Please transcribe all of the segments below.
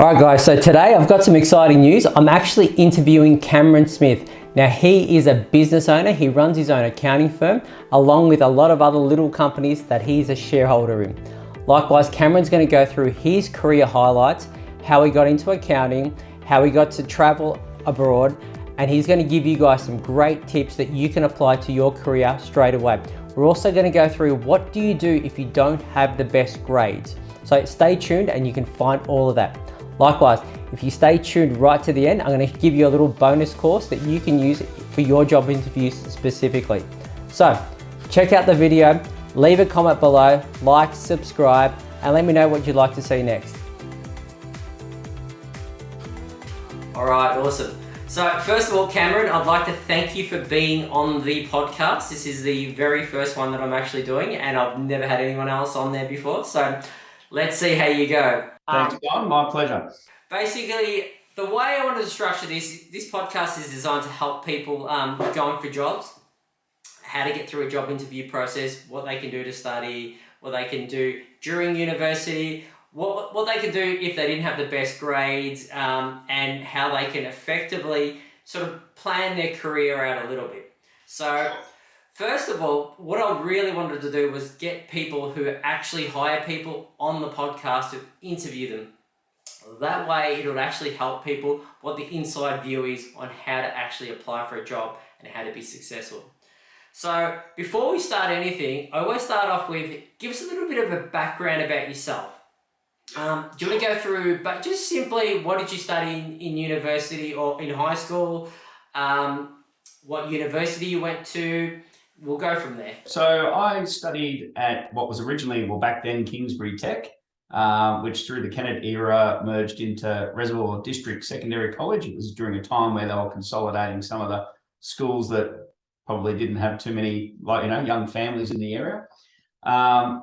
All right guys, so today I've got some exciting news. I'm actually interviewing Cameron Smith. Now he is a business owner. He runs his own accounting firm along with a lot of other little companies that he's a shareholder in. Likewise, Cameron's going to go through his career highlights, how he got into accounting, how he got to travel abroad, and he's going to give you guys some great tips that you can apply to your career straight away. We're also going to go through what do you do if you don't have the best grades. So stay tuned and you can find all of that. Likewise, if you stay tuned right to the end, I'm going to give you a little bonus course that you can use for your job interviews specifically. So check out the video, leave a comment below, like, subscribe, and let me know what you'd like to see next. All right, awesome. So first of all, Cameron, I'd like to thank you for being on the podcast. This is the very first one that I'm actually doing, and I've never had anyone else on there before. So let's see how you go. Thanks, Don. My pleasure. Basically, the way I wanted to structure this podcast is designed to help people going for jobs, how to get through a job interview process, what they can do to study, what they can do during university, what they can do if they didn't have the best grades, and how they can effectively sort of plan their career out a little bit. So first of all, what I really wanted to do was get people who actually hire people on the podcast to interview them. That way, it would actually help people what the inside view is on how to actually apply for a job and how to be successful. So before we start anything, I always start off with, give us a little bit of a background about yourself. Do you want to go through, but just simply, what did you study in university or in high school? What university you went to? We'll go from there. So I studied at what was originally, well, back then, Kingsbury Tech, which through the Kennett era merged into Reservoir District Secondary College. It was during a time where they were consolidating some of the schools that probably didn't have too many, young families in the area.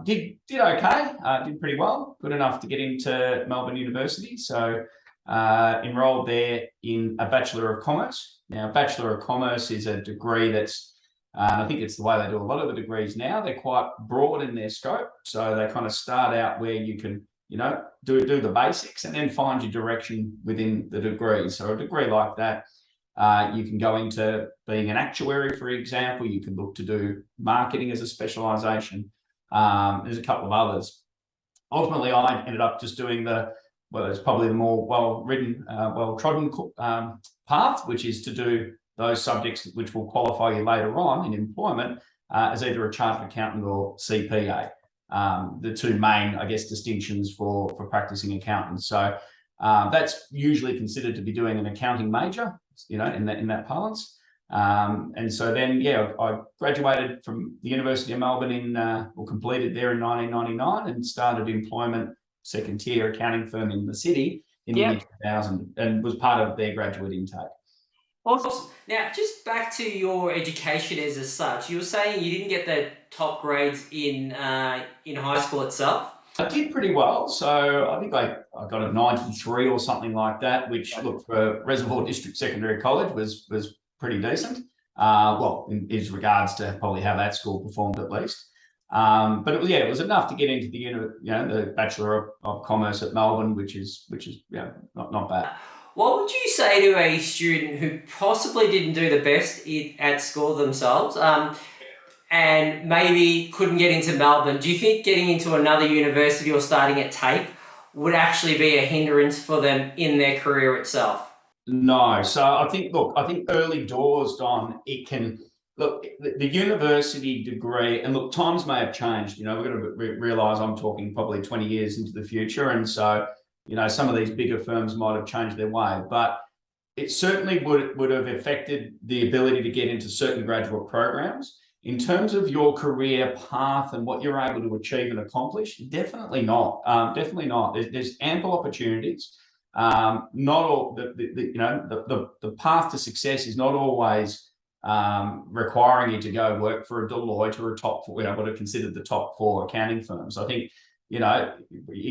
Did okay, did pretty well, good enough to get into Melbourne University. So enrolled there in a Bachelor of Commerce. Now, Bachelor of Commerce is a degree that's I think it's the way they do a lot of the degrees now. They're quite broad in their scope. So they kind of start out where you can, do the basics and then find your direction within the degree. So a degree like that, you can go into being an actuary, for example. You can look to do marketing as a specialisation. There's a couple of others. Ultimately, I ended up just doing it's probably the more well-written, well-trodden path, which is to do those subjects which will qualify you later on in employment as either a chartered accountant or CPA. The two main, distinctions for practicing accountants. So that's usually considered to be doing an accounting major, in that parlance. And so then, I graduated from the University of Melbourne completed there in 1999 and started employment, second tier accounting firm in the city in the year 2000 and was part of their graduate intake. Awesome. Now, just back to your education as such, you were saying you didn't get the top grades in high school itself. I did pretty well. So I think I got a 93 or something like that, which, look, for Reservoir District Secondary College was pretty decent. In regards to probably how that school performed at least. But it was enough to get into the Bachelor of Commerce at Melbourne, which is not bad. What would you say to a student who possibly didn't do the best at school themselves and maybe couldn't get into Melbourne? Do you think getting into another university or starting at TAFE would actually be a hindrance for them in their career itself? No. So I think early doors, Don, it can... Look, the university degree, and look, times may have changed. We're going to realise I'm talking probably 20 years into the future. And so, some of these bigger firms might have changed their way, but it certainly would have affected the ability to get into certain graduate programs. In terms of your career path and what you're able to achieve and accomplish, definitely not. Definitely not. There's ample opportunities. Not all the path to success is not always requiring you to go work for a Deloitte or a top four, what are considered the top four accounting firms. I think, you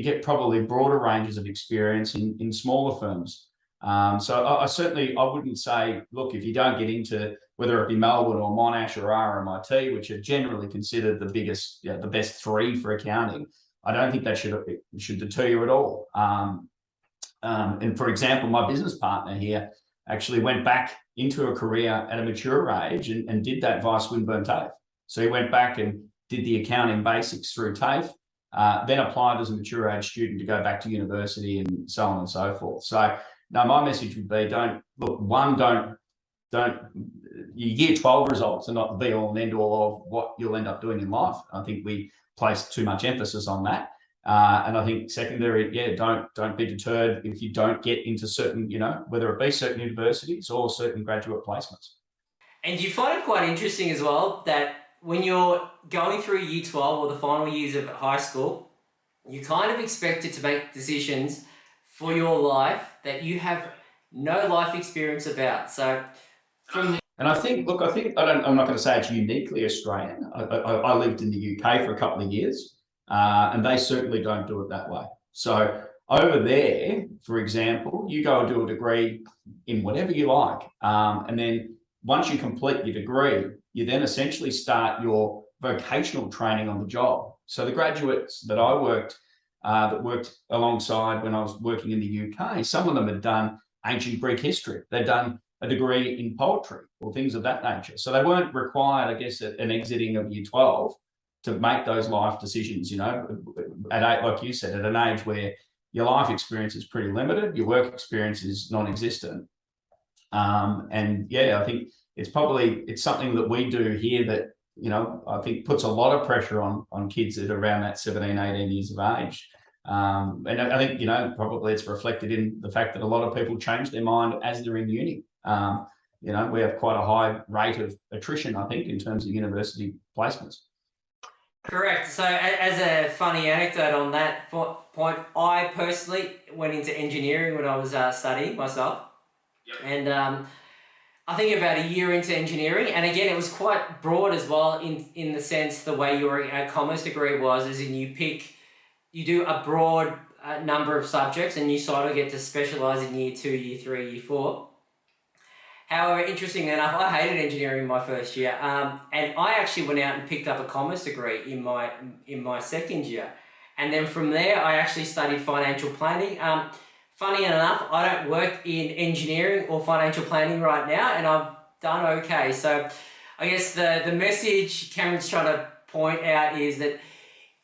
get probably broader ranges of experience in smaller firms. So I wouldn't say, look, if you don't get into whether it be Melbourne or Monash or RMIT, which are generally considered the biggest, the best three for accounting, I don't think that should deter you at all. And for example, my business partner here actually went back into a career at a mature age and did that via Swinburne TAFE. So he went back and did the accounting basics through TAFE, then applied as a mature age student to go back to university and so on and so forth. So no, my message would be don't, your year 12 results are not the be all and end all of what you'll end up doing in life. I think we place too much emphasis on that. And I think secondary, don't be deterred if you don't get into certain, whether it be certain universities or certain graduate placements. And you find it quite interesting as well that when you're going through year 12 or the final years of high school, you're kind of expected to make decisions for your life that you have no life experience about. So and I think, I'm not going to say it's uniquely Australian. I lived in the UK for a couple of years, and they certainly don't do it that way. So over there, for example, you go and do a degree in whatever you like, and then once you complete your degree, you then essentially start your vocational training on the job. So the graduates that I worked alongside when I was working in the UK, some of them had done ancient Greek history. They'd done a degree in poetry or things of that nature. So they weren't required, I guess, at an exiting of year 12 to make those life decisions, like you said, at an age where your life experience is pretty limited, your work experience is non-existent. I think it's something that we do here that, I think puts a lot of pressure on kids that are around that 17, 18 years of age. And I think, probably it's reflected in the fact that a lot of people change their mind as they're in uni. We have quite a high rate of attrition, I think, in terms of university placements. Correct. So as a funny anecdote on that point, I personally went into engineering when I was studying myself. Yep. And I think about a year into engineering, and again, it was quite broad as well in the sense the way your commerce degree was, as in you do a broad number of subjects and you sort of get to specialise in year 2, year 3, year 4. However, interestingly enough, I hated engineering my first year, and I actually went out and picked up a commerce degree in my second year, and then from there I actually studied financial planning. Funny enough, I don't work in engineering or financial planning right now, and I've done okay. So I guess the message Cameron's trying to point out is that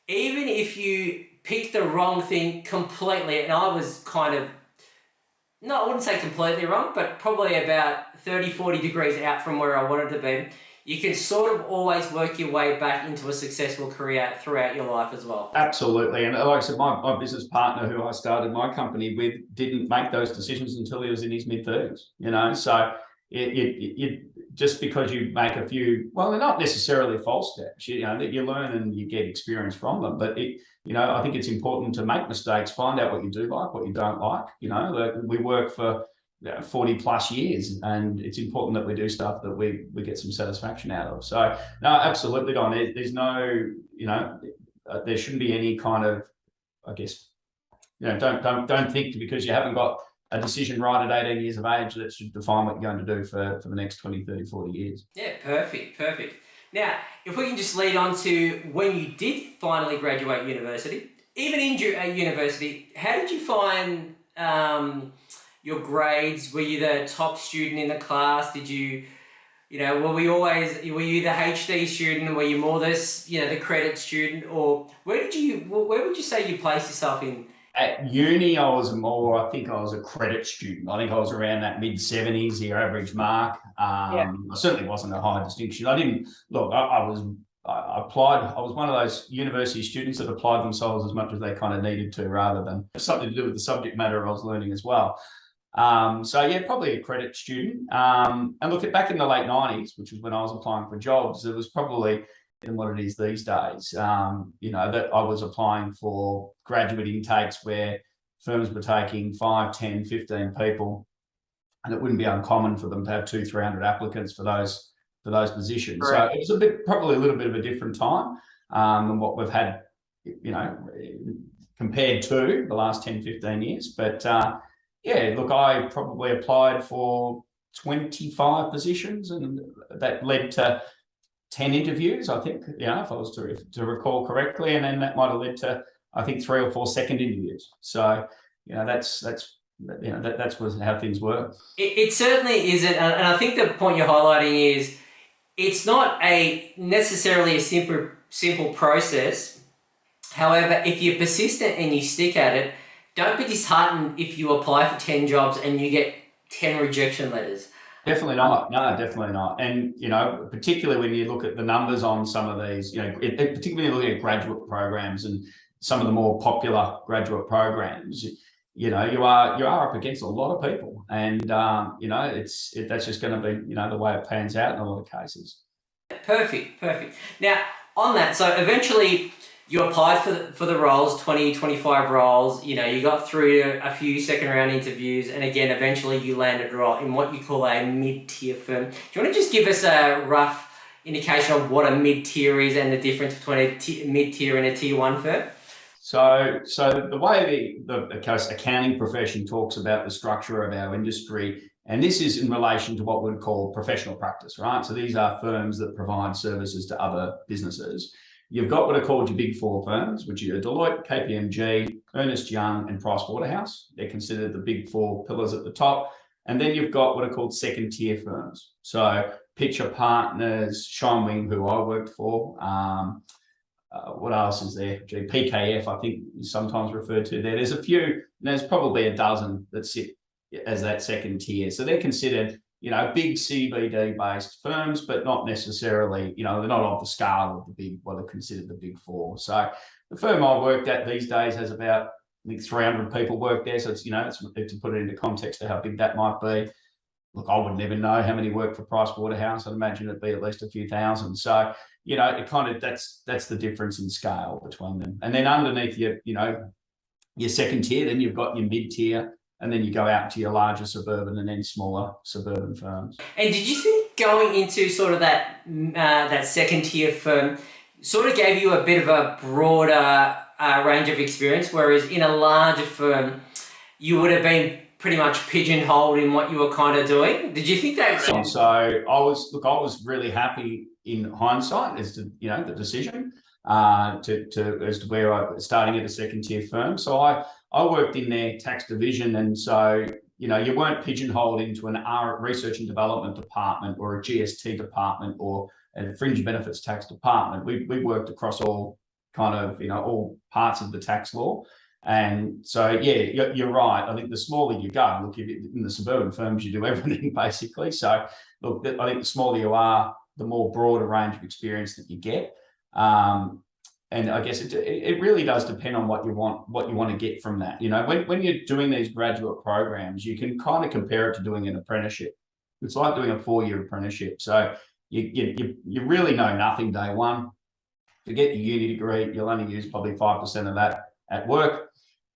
even if you pick the wrong thing completely, and I was kind of, no, I wouldn't say completely wrong, but probably about 30, 40 degrees out from where I wanted to be, you can sort of always work your way back into a successful career throughout your life as well. Absolutely. And like I said, my business partner who I started my company with didn't make those decisions until he was in his mid-30s, so it just because you make a few, well, they're not necessarily false steps, that you learn and you get experience from them, but I think it's important to make mistakes, find out what you do like, what you don't like. We work for 40 plus years, and it's important that we do stuff that we get some satisfaction out of. So no, absolutely, Don. There's no, there shouldn't be any kind of, I guess, don't think because you haven't got a decision right at 18 years of age that should define what you're going to do for the next 20, 30, 40 years. Yeah, perfect. Now, if we can just lead on to when you did finally graduate university, even in university, how did you find your grades? Were you the top student in the class? Did you, were you the HD student? Were you more the credit student? Or where would you say you place yourself in? At uni, I was a credit student. I think I was around that mid-70s, your average mark. I certainly wasn't a high distinction. I applied. I was one of those university students that applied themselves as much as they kind of needed to, rather than something to do with the subject matter I was learning as well. Probably a credit student. And look, back in the late 90s, which was when I was applying for jobs, it was probably than what it is these days. That I was applying for graduate intakes where firms were taking 5, 10, 15 people, and it wouldn't be uncommon for them to have 200-300 applicants for those positions. Right. So it was probably a little bit of a different time than what we've had, compared to the last 10, 15 years. But I probably applied for 25 positions, and that led to 10 interviews, I think, if I was to recall correctly, and then that might have led to, I think, 3 or 4 second interviews. So, that's that's how things work. It certainly isn't, and I think the point you're highlighting is it's not necessarily a simple process. However, if you're persistent and you stick at it, don't be disheartened if you apply for 10 jobs and you get 10 rejection letters. Definitely not. No, definitely not. And, particularly when you look at the numbers on some of these, particularly looking at graduate programs and some of the more popular graduate programs, you are up against a lot of people. And, that's just going to be, the way it pans out in a lot of cases. Perfect. Now, on that, so eventually you applied for the roles, 20, 25 roles, you got through a few second round interviews, and again, eventually you landed right in what you call a mid-tier firm. Do you want to just give us a rough indication of what a mid-tier is and the difference between a mid-tier and a tier one firm? So the way the accounting profession talks about the structure of our industry, and this is in relation to what we'd call professional practice, right? So these are firms that provide services to other businesses. You've got what are called your big four firms, which are Deloitte, KPMG, Ernst Young, and Pricewaterhouse. They're considered the big four pillars at the top. And then you've got what are called second tier firms. So Pitcher Partners, Shine, who I worked for. What else is there? PKF, I think, is sometimes referred to there. There's a few, there's probably a dozen that sit as that second tier. So they're considered, big CBD based firms, but not necessarily, they're not of the scale of what are considered the big four. So the firm I worked at these days has about, I think, 300 people work there. So it's, to put it into context of how big that might be. Look, I would never know how many work for Pricewaterhouse. I'd imagine it'd be at least a few thousand. So, it kind of, that's the difference in scale between them. And then underneath your second tier, then you've got your mid tier, and then you go out to your larger suburban and then smaller suburban firms. And did you think going into sort of that second tier firm sort of gave you a bit of a broader range of experience, whereas in a larger firm, you would have been pretty much pigeonholed in what you were kind of doing? Did you think that? So I was really happy in hindsight as to, the decision as to where I was starting at a second tier firm. So I worked in their tax division, and so you weren't pigeonholed into an research and development department or a GST department or a fringe benefits tax department. We worked across all kind of all parts of the tax law. And so you're right. I think the smaller you go, look, in the suburban firms you do everything basically. So look, I think the smaller you are, the more broader range of experience that you get. And I guess it really does depend on what you want to get from that. When you're doing these graduate programs, you can kind of compare it to doing an apprenticeship. It's like doing a 4-year apprenticeship. So you really know nothing day one. To get your uni degree, you'll only use probably 5% of that at work.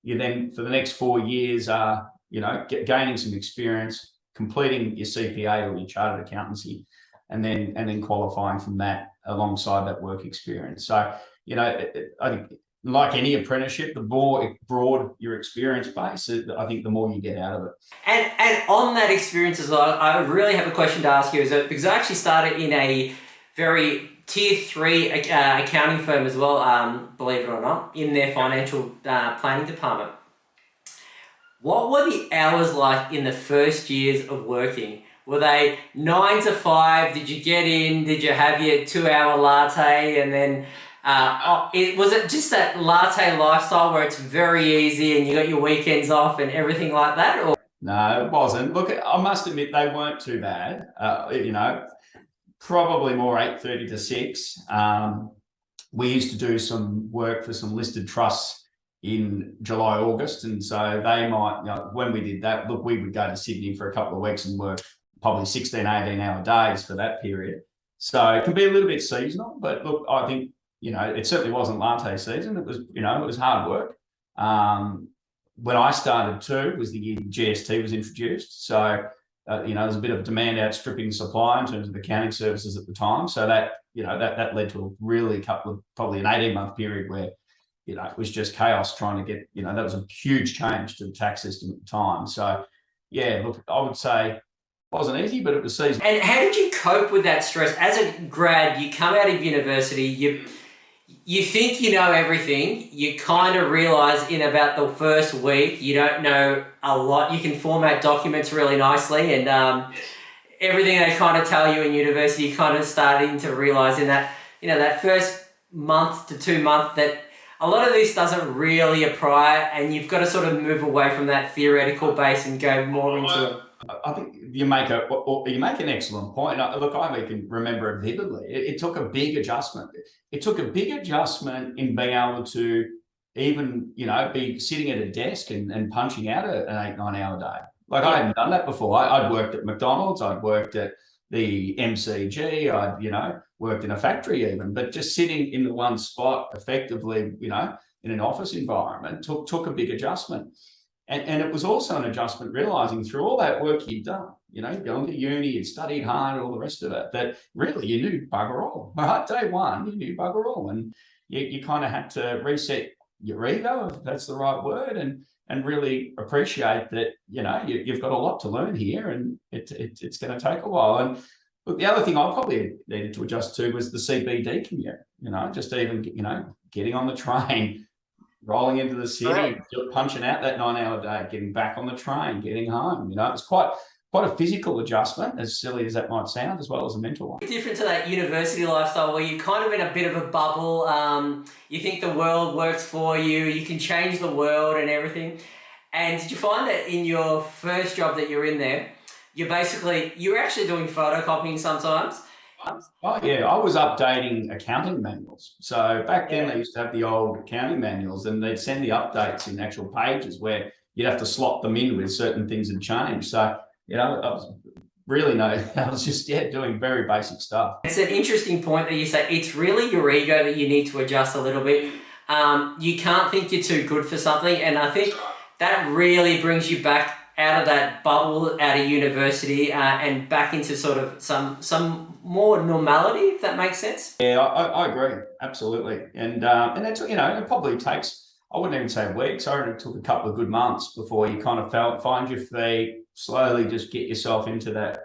You then, for the next 4 years, gaining some experience, completing your CPA or your chartered accountancy, and then qualifying from that alongside that work experience. So, I think, like any apprenticeship, the more broad your experience base, I think the more you get out of it. And on that experience as well, I really have a question to ask you, because I actually started in a very tier 3 accounting firm as well, believe it or not, in their financial planning department. What were the hours like in the first years of working? Were they 9 to 5? Did you get in? Did you have your 2-hour latte? And then was it just that latte lifestyle where it's very easy and you got your weekends off and everything like that? Or? No, it wasn't. Look, I must admit they weren't too bad. Probably more 8:30 to 6. We used to do some work for some listed trusts in July, August. And so they might, when we did that, look, we would go to Sydney for a couple of weeks and work probably 16, 18-hour days for that period. So it can be a little bit seasonal, but look, I think, it certainly wasn't latte season. It was, it was hard work. When I started too, was the year GST was introduced. So there's a bit of demand outstripping supply in terms of accounting services at the time. So that, that led to a really probably an 18-month period where, it was just chaos trying to get, that was a huge change to the tax system at the time. So, look, I would say it wasn't easy, but it was seasonal. And how did you cope with that stress? As a grad, you come out of university, you think you know everything. You kind of realize in about the first week you don't know a lot. You can format documents really nicely, and everything they kind of tell you in university, you kind of starting to realize in that, that first month to 2 months that a lot of this doesn't really apply, and you've got to sort of move away from that theoretical base and go more into it. I think you make an excellent point. Look, I can remember it vividly. It took a big adjustment. It took a big adjustment in being able to even, be sitting at a desk and punching out an 8-9 hour day. Like, I hadn't done that before. I'd worked at McDonald's, I'd worked at the MCG, I'd, worked in a factory even, but just sitting in the one spot effectively, in an office environment took a big adjustment. And it was also an adjustment realizing through all that work you'd done, you'd gone to uni, you'd studied hard, all the rest of it, that really you knew bugger all. Right? Day one, you knew bugger all. And you kind of had to reset your ego, if that's the right word, and really appreciate that, you've got a lot to learn here, and it's going to take a while. And look, the other thing I probably needed to adjust to was the CBD commute, just even, getting on the train, rolling into the city, right, punching out that 9-hour day, getting back on the train, getting home. It's quite a physical adjustment, as silly as that might sound, as well as a mental one. Different to that university lifestyle where you're kind of in a bit of a bubble. You think the world works for you, you can change the world and everything. And did you find that in your first job that you're in there, you're actually doing photocopying sometimes? Oh, yeah, I was updating accounting manuals. So back then they used to have the old accounting manuals, and they'd send the updates in actual pages where you'd have to slot them in with certain things had changed. So, I was just doing very basic stuff. It's an interesting point that you say. It's really your ego that you need to adjust a little bit. You can't think you're too good for something, and I think that really brings you back out of that bubble, out of university, and back into sort of some more normality, if that makes sense. Yeah, I agree, absolutely. And that's, it probably takes, I wouldn't even say weeks. I reckon it took a couple of good months before you kind of find your feet, slowly just get yourself into that,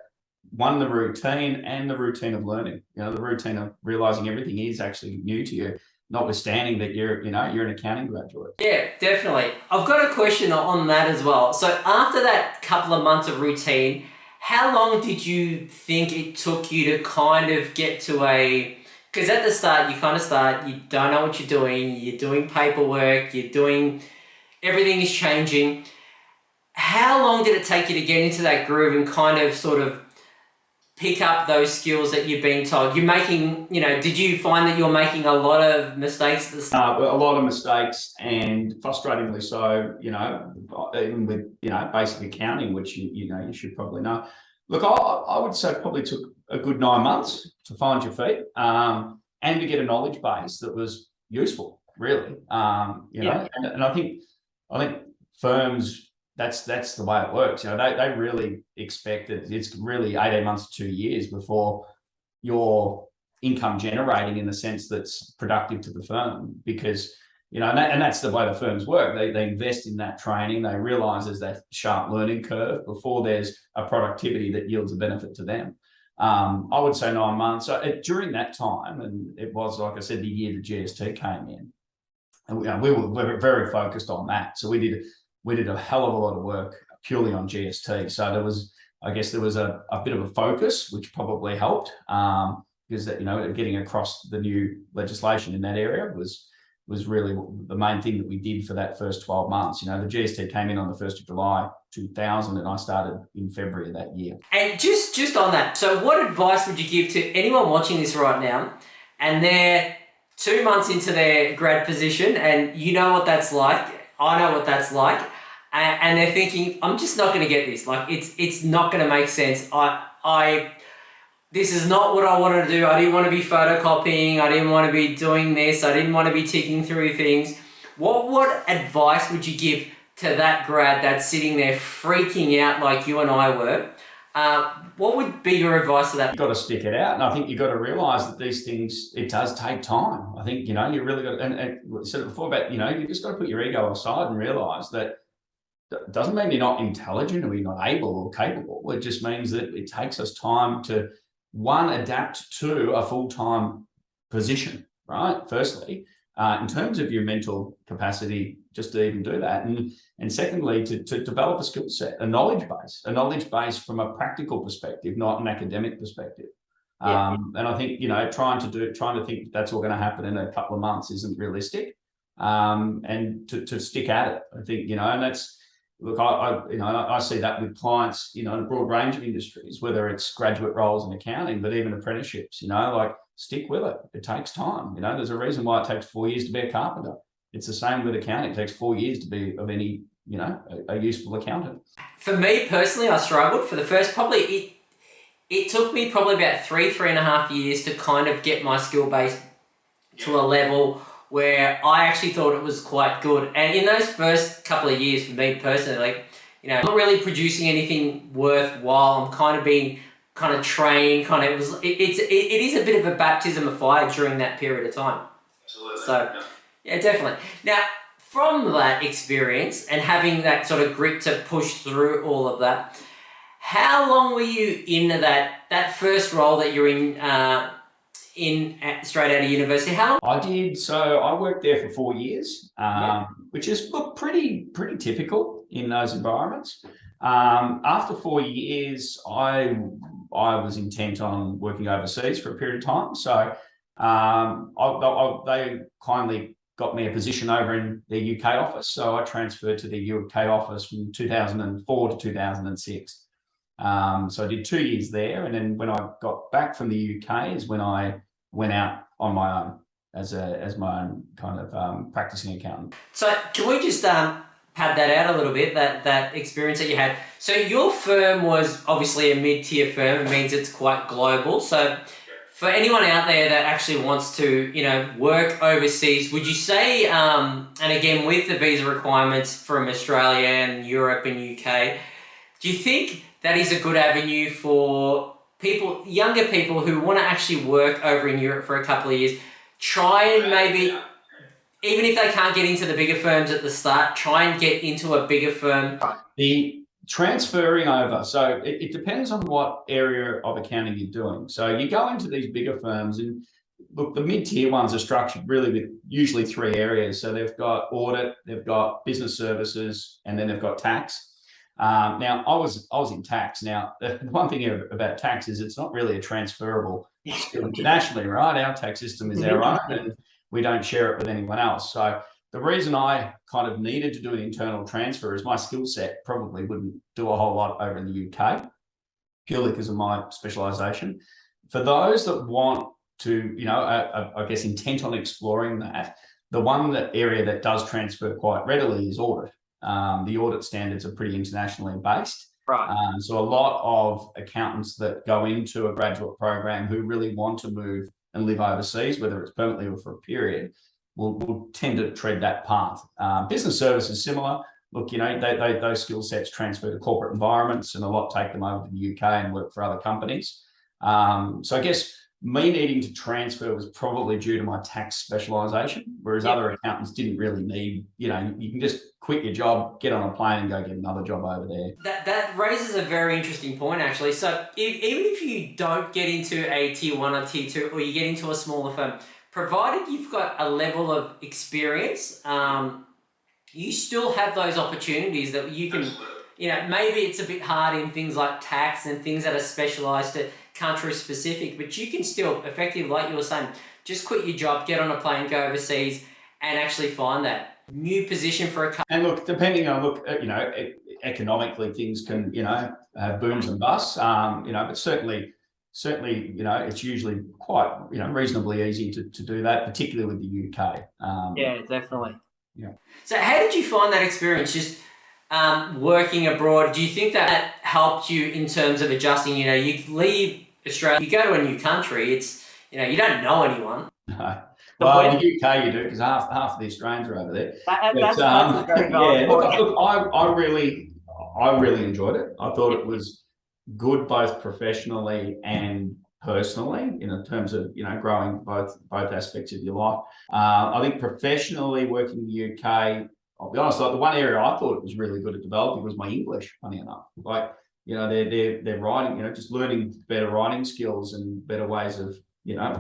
the routine and the routine of learning, the routine of realizing everything is actually new to you, notwithstanding that you're an accounting graduate. Yeah, definitely. I've got a question on that as well. So after that couple of months of routine, how long did you think it took you to kind of get to because at the start, you don't know what you're doing paperwork, everything is changing. How long did it take you to get into that groove and kind of sort of pick up those skills that you've been told? You're making, did you find that you're making a lot of mistakes at the start? A lot of mistakes, and frustratingly so, even with, basic accounting, which, you should probably know. Look, I would say probably took a good 9 months to find your feet, and to get a knowledge base that was useful, really. And I think firms, that's the way it works. They really expect that it's really 18 months to 2 years before you're income generating in the sense that's productive to the firm, because, and that's the way the firms work. They invest in that training. They realize there's that sharp learning curve before there's a productivity that yields a benefit to them. I would say 9 months. So during that time, and it was, like I said, the year the GST came in, and we were very focused on that. So we did a hell of a lot of work purely on GST. So there was a bit of a focus, which probably helped, because that, getting across the new legislation in that area was really the main thing that we did for that first 12 months. The GST came in on the 1st of July 2000, and I started in February of that year. And just on that, so what advice would you give to anyone watching this right now, and they're 2 months into their grad position, and you know what that's like, I know what that's like, and they're thinking, I'm just not going to get this. Like, it's not going to make sense. This is not what I wanted to do. I didn't want to be photocopying. I didn't want to be doing this. I didn't want to be ticking through things. What advice would you give to that grad that's sitting there freaking out like you and I were? What would be your advice to that? You've got to stick it out. And I think you've got to realize that these things, it does take time. I think, you really got to, and we said it before about, you just got to put your ego aside and realize that it doesn't mean you're not intelligent or you're not able or capable. It just means that it takes us time to, adapt to a full-time position, right? Firstly, in terms of your mental capacity, just to even do that. And secondly, to develop a skill set, a knowledge base from a practical perspective, not an academic perspective. Yeah. And I think, trying to think that's all going to happen in a couple of months isn't realistic. And to stick at it, I think, and that's, look, I see that with clients, in a broad range of industries, whether it's graduate roles in accounting, but even apprenticeships, like stick with it. It takes time. There's a reason why it takes 4 years to be a carpenter. It's the same with accounting. It takes 4 years to be of any, a useful accountant. For me personally, I struggled for the first, probably it took me probably about 3.5 years to kind of get my skill base to a level where I actually thought it was quite good. And in those first couple of years, for me personally, I'm not really producing anything worthwhile. I'm kind of being trained, it is a bit of a baptism of fire during that period of time. Absolutely. So, yeah, definitely. Now, from that experience and having that sort of grit to push through all of that, how long were you in that first role that you're in straight out of university? How long? I did. So I worked there for 4 years, which is pretty typical in those environments. After 4 years, I was intent on working overseas for a period of time. So they kindly got me a position over in their UK office. So I transferred to the UK office from 2004 to 2006. So I did 2 years there. And then when I got back from the UK is when I went out on my own as my own kind of practicing accountant. So can we just pad that out a little bit, that experience that you had? So your firm was obviously a mid-tier firm. It means it's quite global. So for anyone out there that actually wants to, work overseas, would you say, and again, with the visa requirements from Australia and Europe and UK, do you think that is a good avenue for younger people who want to actually work over in Europe for a couple of years? Try and maybe, even if they can't get into the bigger firms at the start, try and get into a bigger firm. The transferring over, so it depends on what area of accounting you're doing. So you go into these bigger firms, and look, the mid-tier ones are structured really with usually 3 areas. So they've got audit, they've got business services, and then they've got tax. Now I was in tax. Now the one thing about tax is it's not really a transferable skill internationally, right? Our tax system is our own, and we don't share it with anyone else. So the reason I kind of needed to do an internal transfer is my skill set probably wouldn't do a whole lot over in the UK, purely because of my specialisation. For those that want to, I guess, intent on exploring that, the area that does transfer quite readily is audit. The audit standards are pretty internationally based. Right. So a lot of accountants that go into a graduate program who really want to move and live overseas, whether it's permanently or for a period, will tend to tread that path. Business service is similar. Look, those skill sets transfer to corporate environments, and a lot take them over to the UK and work for other companies. So I guess me needing to transfer was probably due to my tax specialisation, whereas other accountants didn't really need, you can just quit your job, get on a plane and go get another job over there. That raises a very interesting point, actually. So even if you don't get into a tier 1 or tier 2, or you get into a smaller firm, provided you've got a level of experience, you still have those opportunities that you can, maybe it's a bit hard in things like tax and things that are specialised to country specific, but you can still effectively, like you were saying, just quit your job, get on a plane, go overseas, and actually find that new position for a company. And look, depending on economically, things can have booms and busts, but certainly it's usually quite reasonably easy to do that, particularly with the UK. Yeah, definitely. Yeah. So how did you find that experience? Just working abroad, do you think that helped you in terms of adjusting? You leave Australia, you go to a new country, it's, you don't know anyone. No. Well, in the UK you do, because half of the Australians are over there. That's a very valid point. Look, I really enjoyed it. I thought it was good both professionally and personally, in terms of growing both aspects of your life. I think professionally, working in the UK, I'll be honest, like the one area I thought it was really good at developing was my English, funny enough. Like, they're writing, just learning better writing skills and better ways of,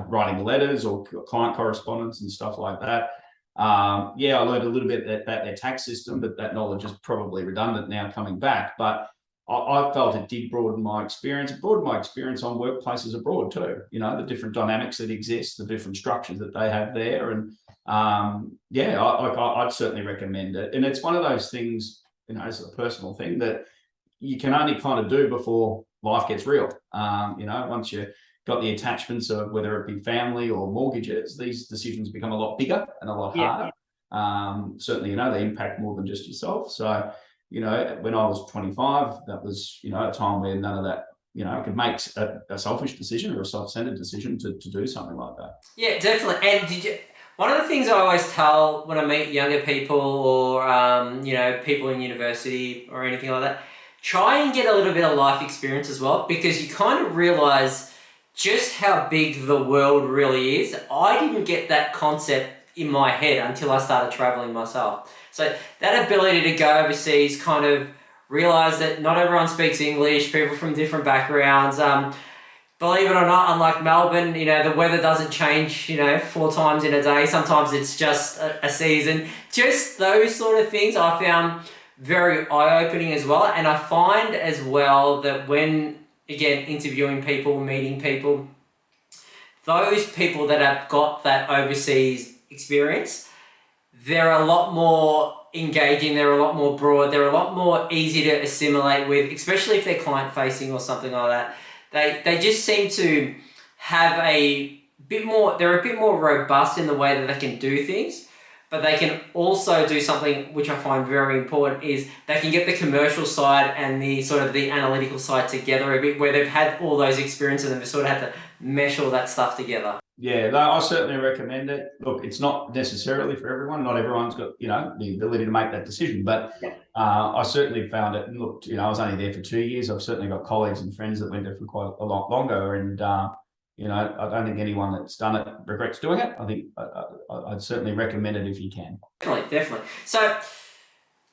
writing letters or client correspondence and stuff like that. I learned a little bit about their tax system, but that knowledge is probably redundant now coming back. But I felt it did broaden my experience. It broadened my experience on workplaces abroad too. The different dynamics that exist, the different structures that they have there, and I'd certainly recommend it. And it's one of those things, as a personal thing that you can only kind of do before life gets real. Once you got the attachments of whether it be family or mortgages, these decisions become a lot bigger and a lot harder. Certainly, they impact more than just yourself. So, when I was 25, that was, a time where none of that, I could make a selfish decision or a self-centered decision to do something like that. Yeah, definitely. And one of the things I always tell when I meet younger people or, people in university or anything like that, try and get a little bit of life experience as well, because you kind of realize just how big the world really is. I didn't get that concept in my head until I started traveling myself. So that ability to go overseas, kind of realize that not everyone speaks English, people from different backgrounds. Believe it or not, unlike Melbourne, the weather doesn't change, 4 times in a day. Sometimes it's just a season. Just those sort of things I found very eye-opening as well. And I find as well that when, again, interviewing people, meeting people, those people that have got that overseas experience, they're a lot more engaging, they're a lot more broad, they're a lot more easy to assimilate with, especially if they're client-facing or something like that. They just seem to have they're a bit more robust in the way that they can do things, but they can also do something which I find very important, is they can get the commercial side and the sort of the analytical side together a bit, where they've had all those experiences and they've sort of had to mesh all that stuff together. Yeah, I certainly recommend it. Look, it's not necessarily for everyone. Not everyone's got, the ability to make that decision. But I certainly found it. And look, I was only there for 2 years. I've certainly got colleagues and friends that went there for quite a lot longer. And, I don't think anyone that's done it regrets doing it. I think I'd certainly recommend it if you can. Definitely. So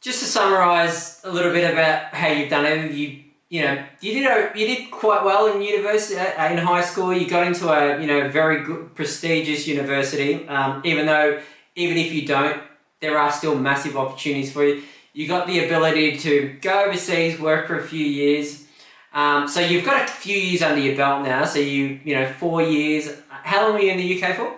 just to summarise a little bit about how you've done it, you did quite well in university, in high school. You got into a very good, prestigious university. Even if you don't, there are still massive opportunities for you. You got the ability to go overseas, work for a few years. So you've got a few years under your belt now. So 4 years. How long were you in the UK for?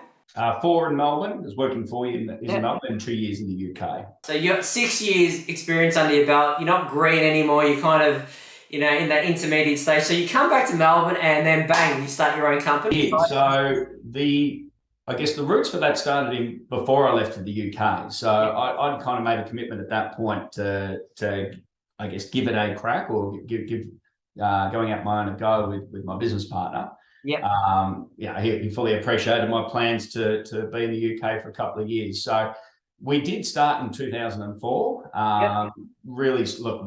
4 in Melbourne. I was working 4 years in Melbourne and 2 years in the UK. So you got 6 years experience under your belt. You're not green anymore. You're kind of in that intermediate stage. So you come back to Melbourne and then bang, you start your own company. Yeah, so I guess the roots for that started before I left for the UK. So I'd kind of made a commitment at that point to I guess give it a crack, or give going out my own a go with my business partner. He fully appreciated my plans to be in the UK for a couple of years. So we did start in 2004. Really, look,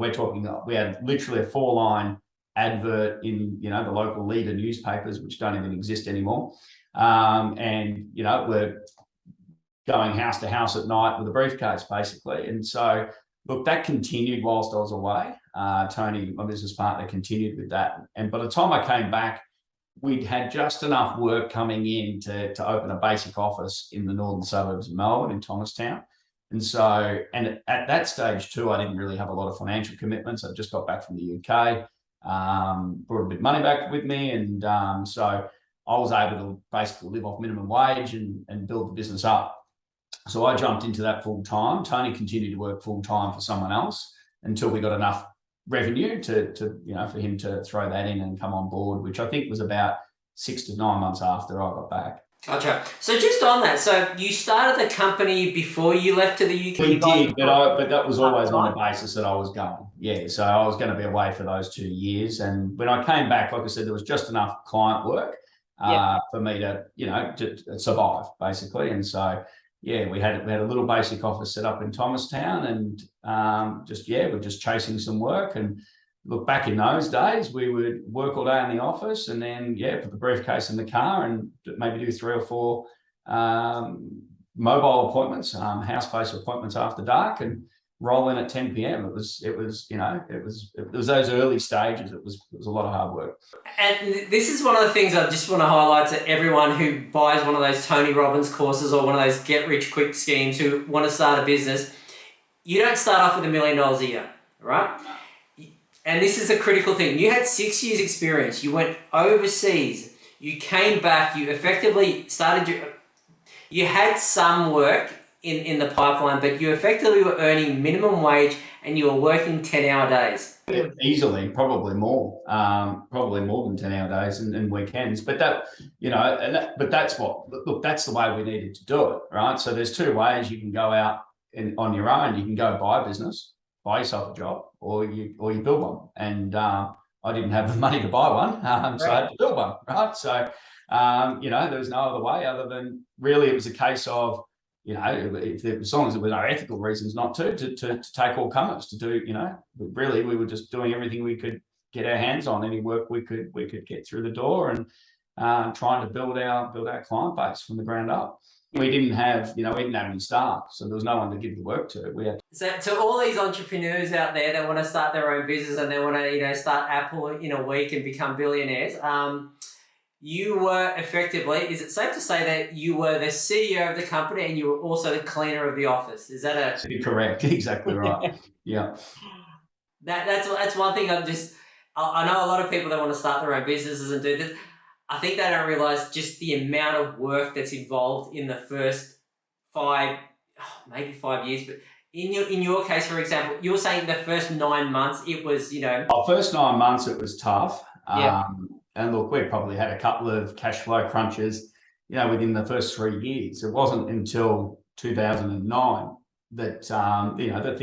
we had literally a 4-line advert in, the local leader newspapers, which don't even exist anymore. We're going house to house at night with a briefcase, basically. And so, look, that continued whilst I was away. Tony, my business partner, continued with that. And by the time I came back, we'd had just enough work coming in to open a basic office in the northern suburbs of Melbourne, in Thomastown. And so, and at that stage too, I didn't really have a lot of financial commitments. I just got back from the UK, brought a bit of money back with me. And so I was able to basically live off minimum wage and build the business up. So I jumped into that full time. Tony continued to work full time for someone else until we got enough revenue to for him to throw that in and come on board, which I think was about 6 to 9 months after I got back. Gotcha. So just on that, so you started the company before you left to the UK? We did, but that was always on the basis that I was going. Yeah, so I was going to be away for those 2 years. And when I came back, like I said, there was just enough client work for me to, to survive, basically. And so, yeah, we had a little basic office set up in Thomastown, and we're just chasing some work. And look, back in those days, we would work all day in the office and then, put the briefcase in the car and maybe do 3 or 4 mobile appointments, house-based appointments after dark. And, roll in at 10 p.m. It was those early stages. It was a lot of hard work. And this is one of the things I just want to highlight to everyone who buys one of those Tony Robbins courses or one of those get rich quick schemes who want to start a business. You don't start off with $1 million a year, right? And this is a critical thing. You had 6 years experience. You went overseas. You came back. You effectively you had some work in the pipeline, but you effectively were earning minimum wage and you were working 10-hour days. Easily, probably more than 10-hour days and weekends. But that's that's the way we needed to do it, right? So there's two ways you can go out on your own. You can go buy a business, buy yourself a job, or you build one. And I didn't have the money to buy one, so I had to build one, right? So there was no other way other than really it was a case of, as long as there were no ethical reasons not to take all comers to do, really we were just doing everything we could get our hands on, any work we could get through the door, and trying to build our client base from the ground up. We didn't have any staff, so there was no one to give the work to. So to all these entrepreneurs out there that want to start their own business and they want to, start Apple in a week and become billionaires, you were effectively, is it safe to say that you were the CEO of the company and you were also the cleaner of the office? Is that correct? Exactly right. Yeah. That's one thing I know a lot of people that want to start their own businesses and do this. I think they don't realize just the amount of work that's involved in the first 5 years. But in your case, for example, you were saying the first 9 months, it was, First 9 months, it was tough. Yeah. And look, we probably had a couple of cash flow crunches, within the first 3 years. It wasn't until 2009 that, that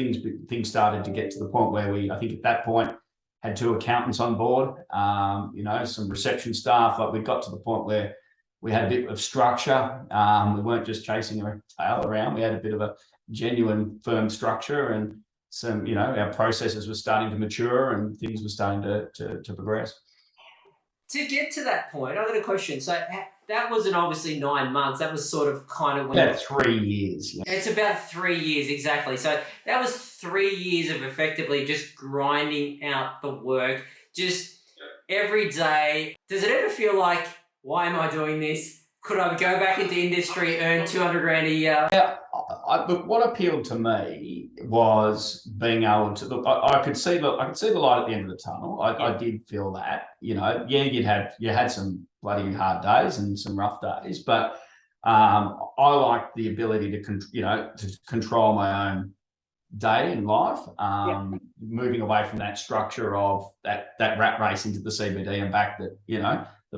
things started to get to the point where I think at that point, had 2 accountants on board, some reception staff. Like we got to the point where we had a bit of structure. We weren't just chasing our tail around. We had a bit of a genuine firm structure, and some, our processes were starting to mature and things were starting to progress. To get to that point, I've got a question. So that wasn't obviously 9 months. That was sort of kind of when... About 3 years. Yeah. It's about 3 years, exactly. So that was 3 years of effectively just grinding out the work, just every day. Does it ever feel like, why am I doing this? Could I go back into industry, earn 200 grand a year? Yeah. Look, what appealed to me was being able to look. I could see the light at the end of the tunnel. I did feel that. You had some bloody hard days and some rough days, but I liked the ability to control my own day in life. Moving away from that structure of that rat race into the CBD and back that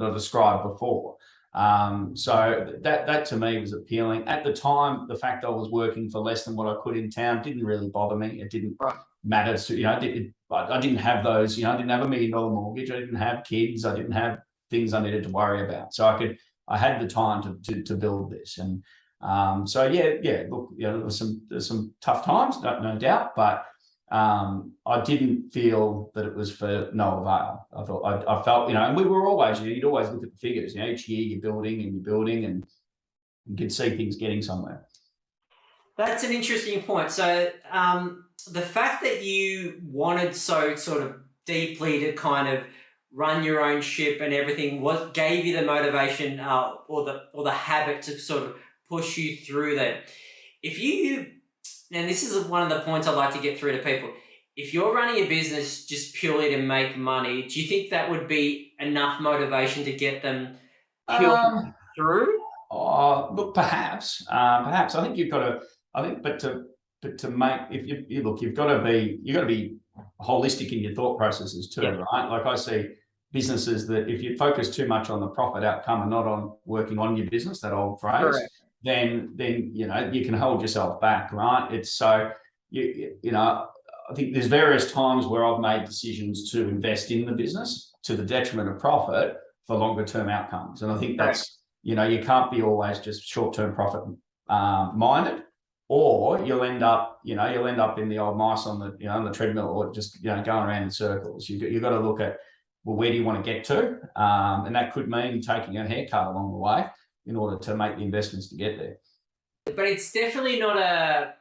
I described before. So that to me was appealing. At the time, the fact I was working for less than what I could in town didn't really bother me. It didn't matter to, I didn't have those, I didn't have $1 million mortgage. I didn't have kids. I didn't have things I needed to worry about. So I had the time to build this. And look, there's some tough times, no doubt, but I didn't feel that it was for no avail. I felt, and we were always, you'd always look at the figures, each year you're building and you could see things getting somewhere. That's an interesting point. So the fact that you wanted so sort of deeply to kind of run your own ship and everything, what gave you the motivation or the habit to sort of push you through that? And this is one of the points I'd like to get through to people. If you're running a business just purely to make money, do you think that would be enough motivation to get them through? Look, perhaps. I think you've got to. I think, but to make, if you've got to be holistic in your thought processes too, right? Like I see businesses that if you focus too much on the profit outcome and not on working on your business, that old phrase. Correct. Then you can hold yourself back, right? It's so I think there's various times where I've made decisions to invest in the business to the detriment of profit for longer term outcomes, and I think that's you can't be always just short term profit minded, or you'll end up in the old mice on the treadmill, or just going around in circles. You've got to look at, well, where do you want to get to, and that could mean taking a haircut along the way in order to make the investments to get there. But it's definitely not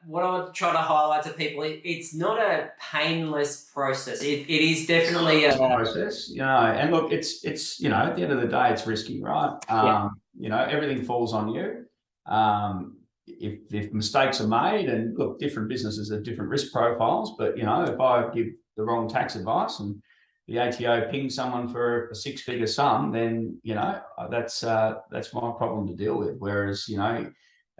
what I would try to highlight to people. It's not a painless process. It is definitely It's a process, and look, it's at the end of the day, it's risky, right? Yeah. Everything falls on you. If mistakes are made, and look, different businesses have different risk profiles, but if I give the wrong tax advice and the ATO pings someone for a six-figure sum, then that's my problem to deal with. Whereas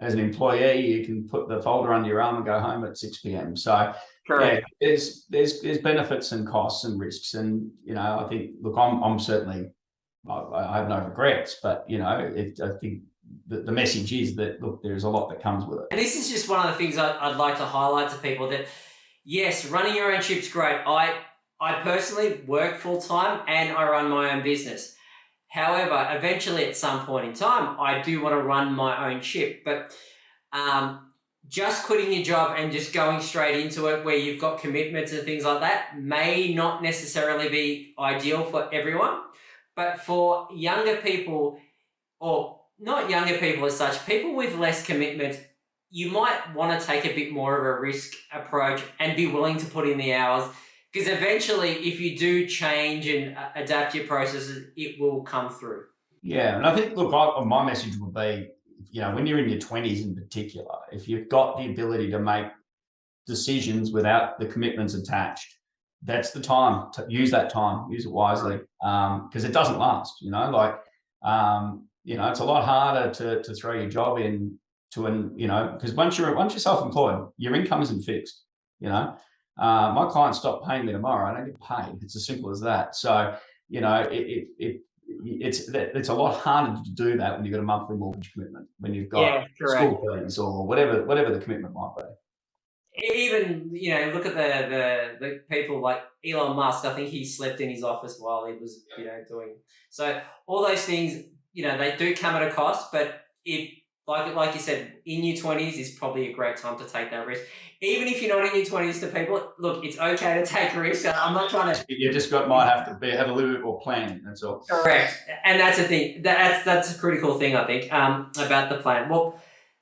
as an employee, you can put the folder under your arm and go home at 6 p.m. So Correct. yeah, there's benefits and costs and risks, and I think, look, I'm certainly, I have no regrets, but I think the message is that, look, there's a lot that comes with it. And this is just one of the things I'd like to highlight to people, that yes, running your own ship's great. I personally work full time and I run my own business. However, eventually at some point in time, I do want to run my own ship. But just quitting your job and just going straight into it where you've got commitments and things like that may not necessarily be ideal for everyone. But for younger people, or not younger people as such, people with less commitment, you might want to take a bit more of a risk approach and be willing to put in the hours. Because eventually, if you do change and adapt your processes, it will come through. Yeah, and I think, look, my message would be, when you're in your 20s in particular, if you've got the ability to make decisions without the commitments attached, that's the time to use that time, use it wisely, because it doesn't last. It's a lot harder to throw your job in because once you're self-employed, your income isn't fixed. My clients stop paying me tomorrow, I don't get paid. It's as simple as that. So it's a lot harder to do that when you've got a monthly mortgage commitment, when you've got school fees or whatever the commitment might be. Even look at the people like Elon Musk. I think he slept in his office while he was doing so. All those things, they do come at a cost, but it, like you said, in your 20s is probably a great time to take that risk. Even if you're not in your 20s, to people, look, it's okay to take risks. I'm not trying to. You just might have to have a little bit more planning. That's all. Correct, and that's the thing. That's a critical thing, I think, about the plan. Well,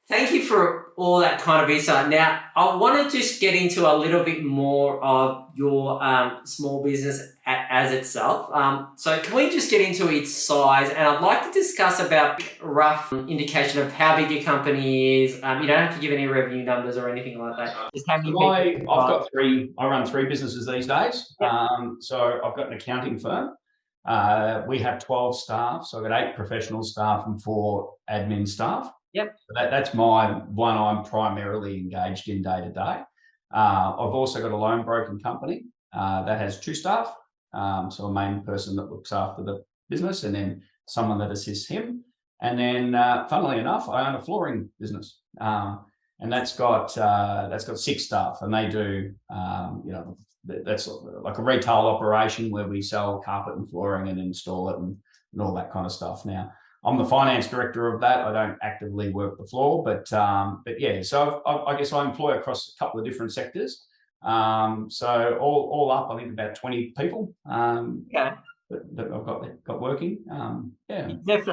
thank you for all that kind of insight. Now, I want to just get into a little bit more of your small business as itself. So can we just get into its size? And I'd like to discuss about a rough indication of how big your company is. You don't have to give any revenue numbers or anything like that. Just how many people. I run three businesses these days. Yep. So I've got an accounting firm. We have 12 staff. So I've got 8 professional staff and 4 admin staff. Yep. That's my one I'm primarily engaged in day to day. I've also got a loan broking company that has 2 staff. So a main person that looks after the business, and then someone that assists him. And then, funnily enough, I own a flooring business, and that's got 6 staff, and they do, that's like a retail operation where we sell carpet and flooring and install it and all that kind of stuff. Now, I'm the finance director of that. I don't actively work the floor, but yeah. So I guess I employ across a couple of different sectors. So all up, I think about 20 people. That I've got working. Yeah.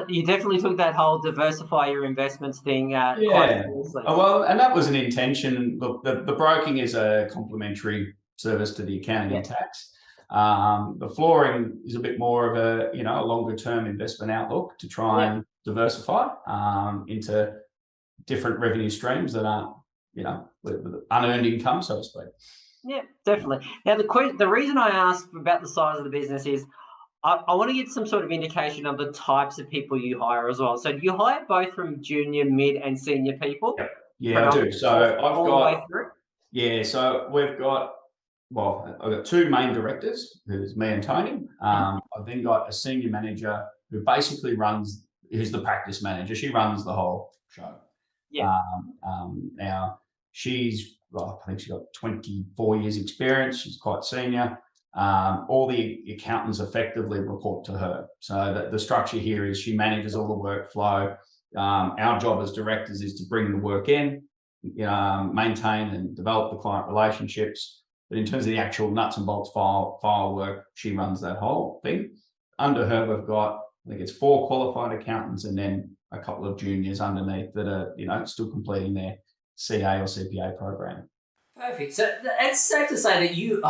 You definitely took that whole diversify your investments thing quite seriously. Well, and that was an intention. Look, the broking is a complementary service to the accounting and tax. The flooring is a bit more of a a longer term investment outlook to try and diversify into different revenue streams that aren't with unearned income, so to speak. Yeah, definitely. Now the reason I asked about the size of the business is I want to get some sort of indication of the types of people you hire as well. So do you hire both from junior, mid, and senior people? Yep. Yeah, I do. So I've got so we've got. Well, I've got 2 main directors, who's me and Tony. I've then got a senior manager who basically who's the practice manager. She runs the whole show. Yeah. Now, I think she's got 24 years experience. She's quite senior. All the accountants effectively report to her. So the structure here is she manages all the workflow. Our job as directors is to bring the work in, maintain and develop the client relationships. But in terms of the actual nuts and bolts file work, she runs that whole thing. Under her, we've got, I think it's 4 qualified accountants and then a couple of juniors underneath that are, still completing their CA or CPA program. Perfect. So it's safe to say that you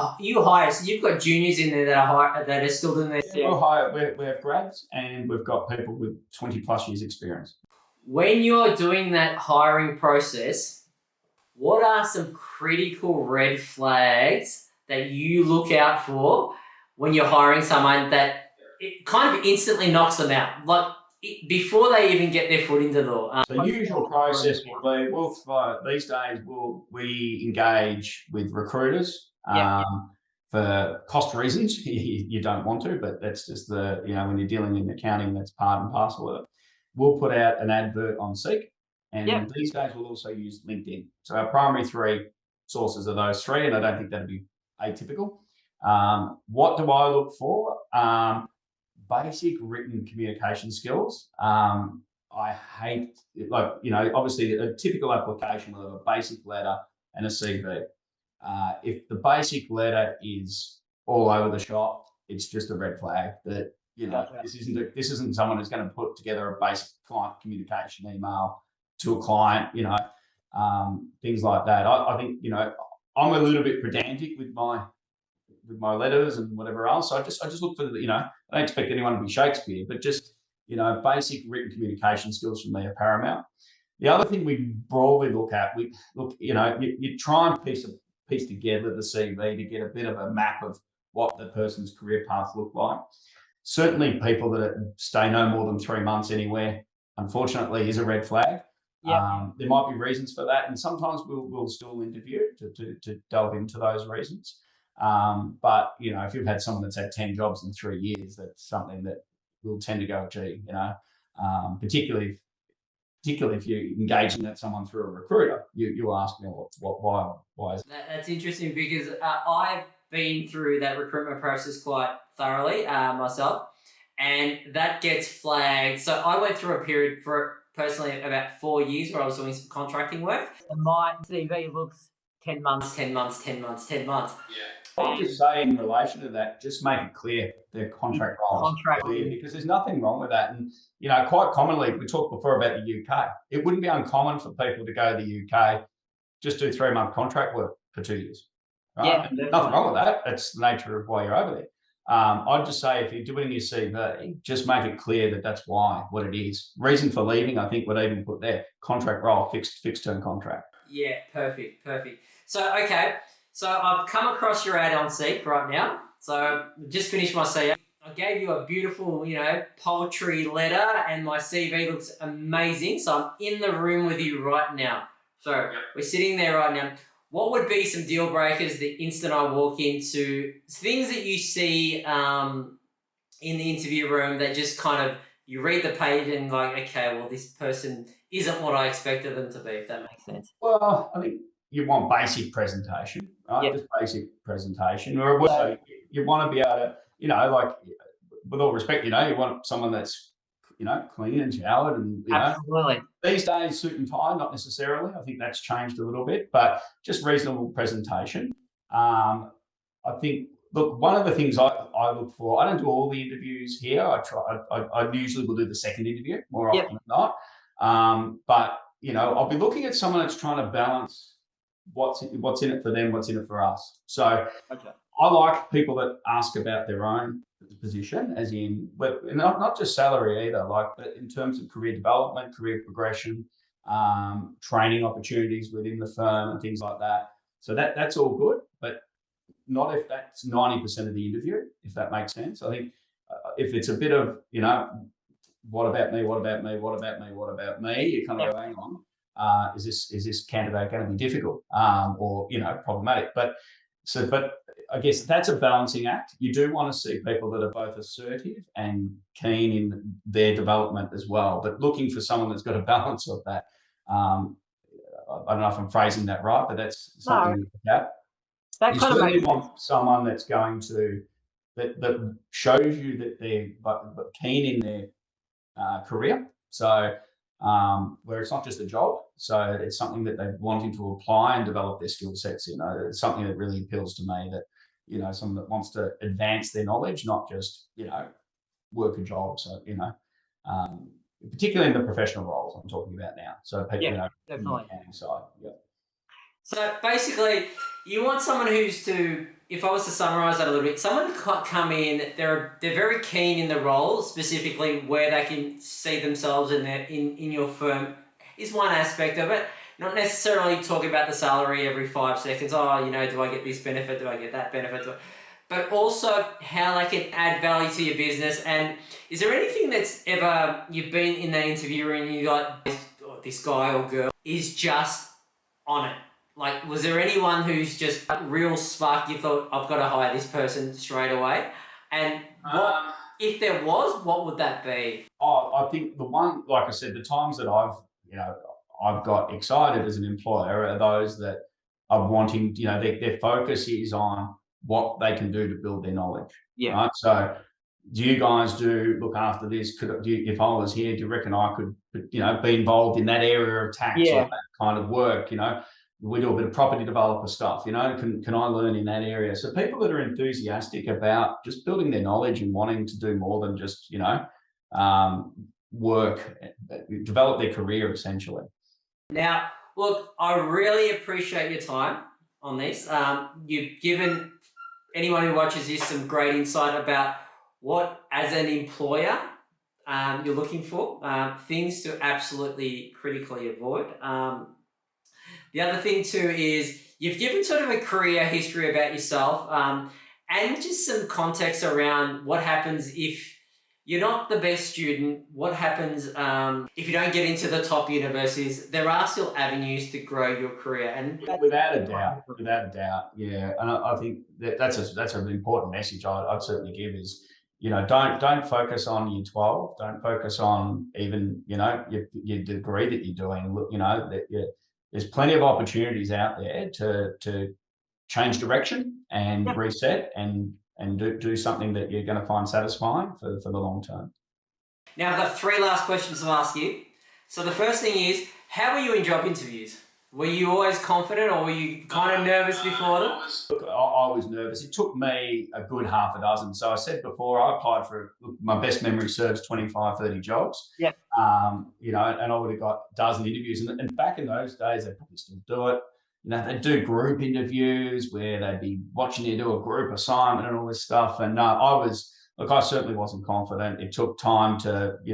hire. So you've got juniors in there that are still doing their. Yeah, we have grads, and we've got people with 20+ years experience. When you're doing that hiring process, what are some critical red flags that you look out for when you're hiring someone that it kind of instantly knocks them out, like before they even get their foot into the door? The usual process will be, these days we engage with recruiters for cost reasons. You don't want to, but that's just when you're dealing in accounting, that's part and parcel of it. We'll put out an advert on Seek, and these days we'll also use LinkedIn. So our primary three sources are those three, and I don't think that'd be atypical. What do I look for? Basic written communication skills. I hate, obviously a typical application will have a basic letter and a CV. If the basic letter is all over the shop, it's just a red flag that, this isn't someone who's going to put together a basic client communication email to a client, things like that. I think, I'm a little bit pedantic with my letters and whatever else. So I just look for I don't expect anyone to be Shakespeare, but just, basic written communication skills from me are paramount. The other thing we broadly look at, you try and piece together the CV to get a bit of a map of what the person's career path looked like. Certainly people that stay no more than 3 months anywhere, unfortunately, is a red flag. There might be reasons for that, and sometimes we'll still interview to delve into those reasons. But if you've had someone that's had 10 jobs in 3 years, that's something that will tend to go, gee, particularly if you're engaging someone through a recruiter, you ask, why is that? That's interesting because I've been through that recruitment process quite thoroughly myself, and that gets flagged. So I went through a period for personally about 4 years where I was doing some contracting work. And my CV looks 10 months, 10 months, 10 months, 10 months. Yeah. I'll just say in relation to that, just make it clear their contract roles clear, because there's nothing wrong with that. And, quite commonly, we talked before about the UK. It wouldn't be uncommon for people to go to the UK, just do 3-month contract work for 2 years. Right? Yeah, nothing wrong with that. That's the nature of why you're over there. I'd just say if you're doing your CV, just make it clear that that's what it is. Reason for leaving, I think, would even put there, contract role, fixed term contract. Yeah, perfect. So, okay. So I've come across your ad on Seek right now. So just finished my CV. I gave you a beautiful, poetry letter, and my CV looks amazing. So I'm in the room with you right now. So we're sitting there right now. What would be some deal breakers the instant I walk into, things that you see in the interview room that just kind of, you read the page and like, okay, well, this person isn't what I expected them to be, if that makes sense? Well, I think you want basic presentation, right? Yep. Just basic presentation. Or you want to be able to, with all respect, you want someone that's, clean and showered and, Absolutely. These days, suit and tie, not necessarily. I think that's changed a little bit, but just reasonable presentation. I think, look, one of the things I look for, I don't do all the interviews here. I usually will do the second interview more often than not. But, I'll be looking at someone that's trying to balance what's in it for them, what's in it for us. So I like people that ask about their own position, as in, but not just salary either, but in terms of career development, career progression, training opportunities within the firm and things like that. So that's all good, but not if that's 90% of the interview, if that makes sense. I think if it's a bit of, what about me, what about me, what about me, what about me, you kind of go, hang on, is this candidate going to be difficult or, problematic? But I guess that's a balancing act. You do want to see people that are both assertive and keen in their development as well, but looking for someone that's got a balance of that. I don't know if I'm phrasing that right, but that's something to look at. You certainly want someone that's going to, that shows you that they're keen in their career. So where it's not just a job, so it's something that they're wanting to apply and develop their skill sets. It's something that really appeals to me, that someone that wants to advance their knowledge, not just work a job. So particularly in the professional roles I'm talking about now. So people, Yeah, in the definitely. accounting side. Yeah. So basically, you want someone who's to, if I was to summarize that a little bit, someone to come in, they're very keen in the role, specifically where they can see themselves in your firm is one aspect of it. Not necessarily talking about the salary every 5 seconds. Oh, do I get this benefit? Do I get that benefit? But also how they can add value to your business. And is there anything that's ever you've been in that interview and you got this guy or girl is just on it? Like, was there anyone who's just a real spark you thought, I've got to hire this person straight away? And what, if there was, what would that be? I think the one, like I said, the times that I've got excited as an employer are those that are wanting, their focus is on what they can do to build their knowledge. Yeah. Right. So do you guys look after this? If I was here, do you reckon I could, be involved in that area of tax or that kind of work? We do a bit of property developer stuff, can I learn in that area? So people that are enthusiastic about just building their knowledge and wanting to do more than just, work, develop their career essentially. Now, look, I really appreciate your time on this. You've given anyone who watches this some great insight about what, as an employer, you're looking for, things to absolutely critically avoid. The other thing too is you've given sort of a career history about yourself, and just some context around what happens if you're not the best student, what happens if you don't get into the top universities. There are still avenues to grow your career. And without a doubt, yeah. And I think that's an important message I'd certainly give is, don't focus on year 12. Don't focus on even, your degree that you're doing. Look, there's plenty of opportunities out there to change direction and reset and do something that you're going to find satisfying for the long term. Now, I've got 3 last questions to ask you. So the first thing is, how were you in job interviews? Were you always confident, or were you kind of nervous before them? Look, I was nervous. It took me a good half a dozen. So I said before, I applied for, my best memory serves, 25, 30 jobs. Yeah. And I would have got a dozen interviews. And back in those days, they'd probably still do it. They'd do group interviews where they'd be watching you do a group assignment and all this stuff. And I certainly wasn't confident. It took time time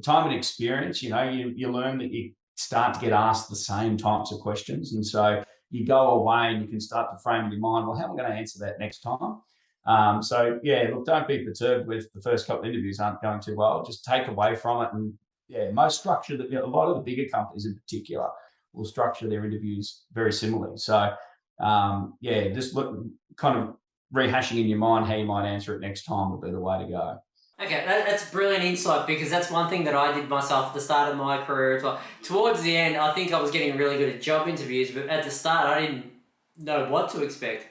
and experience. You learn that you start to get asked the same types of questions. And so you go away and you can start to frame in your mind, well, how am I going to answer that next time? Look, don't be perturbed with the first couple of interviews aren't going too well. Just take away from it. And most structure that, a lot of the bigger companies in particular will structure their interviews very similarly. So, just kind of rehashing in your mind how you might answer it next time would be the way to go. Okay, that's brilliant insight, because that's one thing that I did myself at the start of my career as well. Towards the end, I think I was getting really good at job interviews, but at the start, I didn't know what to expect.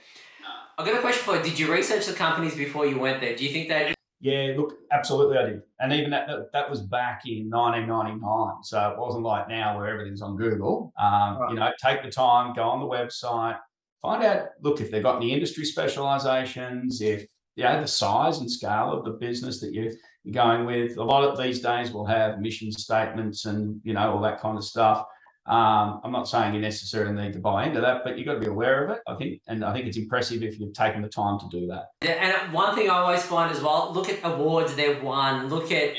I've got a question for you. Did you research the companies before you went there? Do you think they... Yeah, look, absolutely I did. And even that was back in 1999. So it wasn't like now where everything's on Google. Right. Take the time, go on the website, find out, look, if they've got any industry specializations, if, the size and scale of the business that you're going with. A lot of these days will have mission statements and, all that kind of stuff. I'm not saying you necessarily need to buy into that, but you've got to be aware of it, I think. And I think it's impressive if you've taken the time to do that. Yeah, and one thing I always find as well, look at awards they've won, look at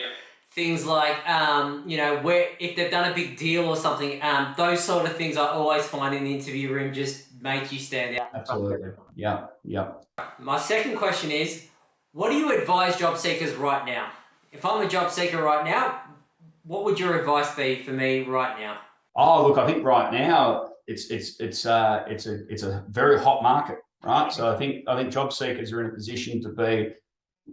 things like, where if they've done a big deal or something, those sort of things I always find in the interview room just make you stand out. Absolutely. Yeah. My second question is, what do you advise job seekers right now? If I'm a job seeker right now, what would your advice be for me right now? Oh, look, I think right now it's a very hot market, right? So I think job seekers are in a position to be,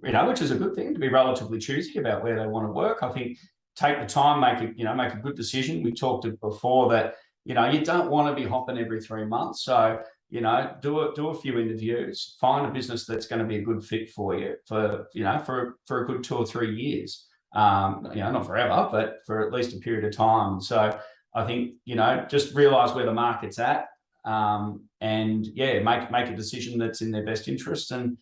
which is a good thing, to be relatively choosy about where they want to work. I think take the time, make a good decision. We talked before that, you don't want to be hopping every 3 months. So, do a few interviews, find a business that's going to be a good fit for you for a good 2 or 3 years. Not forever, but for at least a period of time. So I think, just realize where the market's at, and make a decision that's in their best interest. And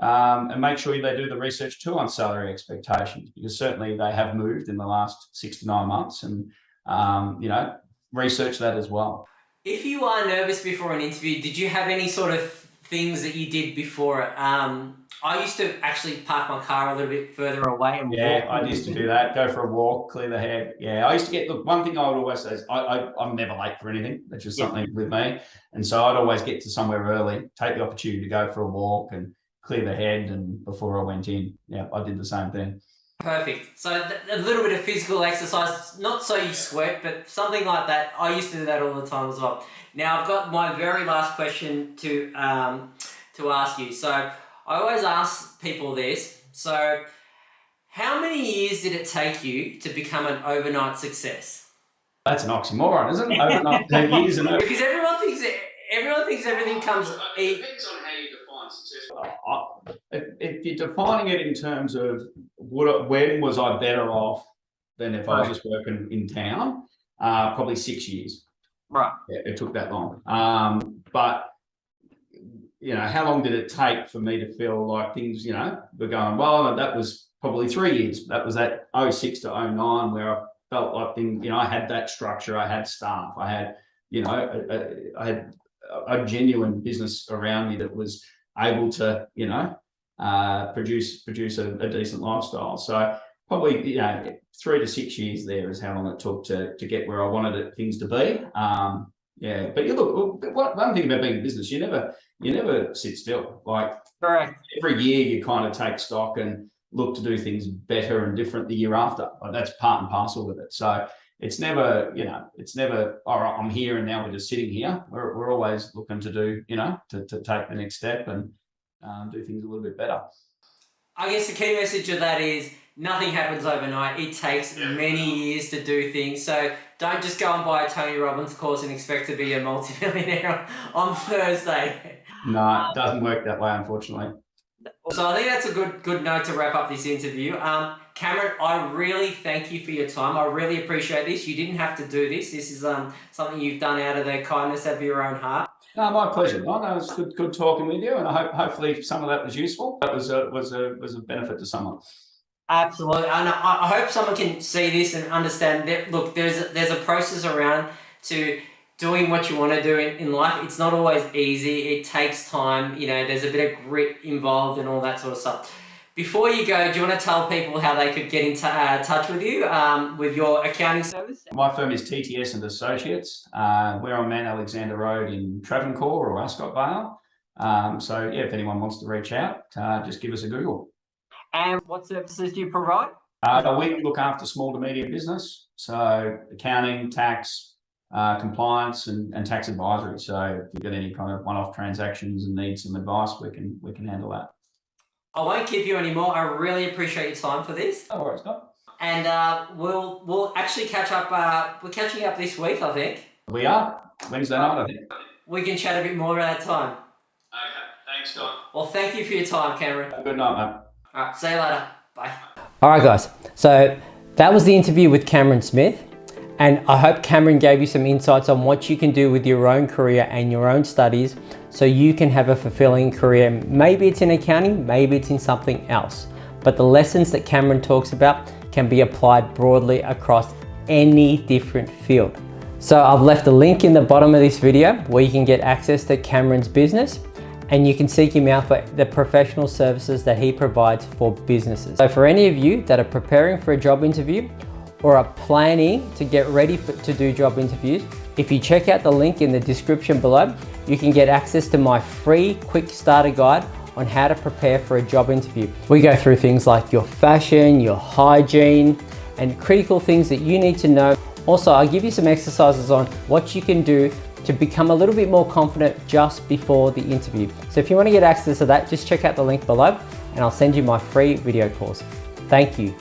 and make sure they do the research too on salary expectations, because certainly they have moved in the last 6 to 9 months, and research that as well. If you are nervous before an interview, did you have any sort of things that you did before it? I used to actually park my car a little bit further away and walk. I used to do that. Go for a walk, clear the head. Yeah, I used to get. Look, one thing I would always say is I'm never late for anything. That's just something with me. And so I'd always get to somewhere early, take the opportunity to go for a walk and clear the head. And before I went in, yeah, I did the same thing. Perfect. So a little bit of physical exercise, not so you sweat, but something like that. I used to do that all the time as well. Now I've got my very last question to ask you. So I always ask people this. So how many years did it take you to become an overnight success? That's an oxymoron, isn't it? Overnight 10 years and over. Because everyone thinks everything comes. It depends on how you define successful. If you're defining it in terms of when was I better off than if I was just working in town, probably 6 years. Right. Yeah, it took that long. But how long did it take for me to feel like things, were going well? That was probably 3 years. That was at 06 to 09 where I felt like things, I had that structure, I had staff, I had, I had a genuine business around me that was able to, produce a decent lifestyle. So probably, 3 to 6 years there is how long it took to get where I wanted things to be. But you look, one thing about being in business, you never sit still. Like, correct. Every year you kind of take stock and look to do things better and different the year after. Like, that's part and parcel with it. So it's never, all right, I'm here and now we're just sitting here. We're always looking to do, to take the next step and do things a little bit better. I guess the key message of that is nothing happens overnight. It takes many years to do things. So don't just go and buy a Tony Robbins course and expect to be a multimillionaire on Thursday. No, it doesn't work that way, unfortunately. So I think that's a good note to wrap up this interview. Cameron, I really thank you for your time. I really appreciate this. You didn't have to do this. This is something you've done out of the kindness of your own heart. No, my pleasure. No, it was good talking with you, and I hopefully some of that was useful. That was a benefit to someone. Absolutely, and I hope someone can see this and understand that. Look, there's a process around to doing what you want to do in life. It's not always easy. It takes time. There's a bit of grit involved and all that sort of stuff. Before you go, do you want to tell people how they could get in touch with you with your accounting service? My firm is TTS and Associates. We're on Mount Alexander Road in Travancore or Ascot Vale. So if anyone wants to reach out, just give us a Google. And what services do you provide? We look after small to medium business, so accounting, tax, compliance, and tax advisory. So if you've got any kind of one-off transactions and need some advice, we can handle that. I won't keep you anymore. I really appreciate your time for this. No worries, no. And we'll actually catch up. We're catching up this week, I think. We are Wednesday night, I think. We can chat a bit more at that time. Okay, thanks, Don. Well, thank you for your time, Cameron. Good night, mate. All right, see you later. Bye. All right, guys. So that was the interview with Cameron Smith. And I hope Cameron gave you some insights on what you can do with your own career and your own studies so you can have a fulfilling career. Maybe it's in accounting, maybe it's in something else. But the lessons that Cameron talks about can be applied broadly across any different field. So I've left a link in the bottom of this video where you can get access to Cameron's business, and you can seek him out for the professional services that he provides for businesses. So for any of you that are preparing for a job interview or are planning to get ready to do job interviews, if you check out the link in the description below, you can get access to my free quick starter guide on how to prepare for a job interview. We go through things like your fashion, your hygiene, and critical things that you need to know. Also, I'll give you some exercises on what you can do to become a little bit more confident just before the interview. So if you want to get access to that, just check out the link below and I'll send you my free video course. Thank you.